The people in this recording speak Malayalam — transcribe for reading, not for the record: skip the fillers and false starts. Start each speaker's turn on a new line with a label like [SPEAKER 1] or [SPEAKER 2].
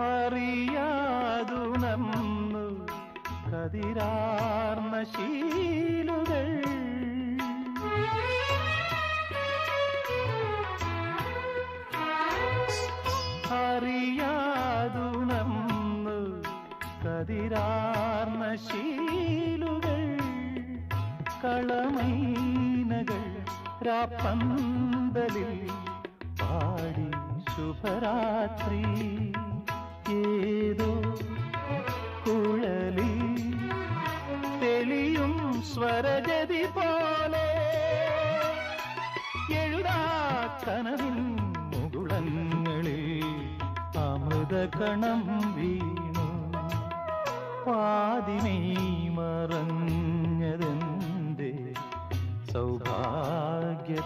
[SPEAKER 1] അറിയാതുണർന്നു കതിരാർന്ന ശീലുകൾ അറിയാതുണർന്നു കതിരാർന്ന ശീലുകൾ കളമൈനകൾ രാപ്പന്തലിൽ പാടി ശുഭരാത്രി ഏതോ കുഴലിൽ തെളിയും സ്വരജതി പോലെ എഴുതാ കനവിൻ മുകുളങ്ങളിൽ അമൃതകണം വീണു പാതിമേ മറഞ്ഞതെന്തേ സൗഭാഗ്യതാരമേ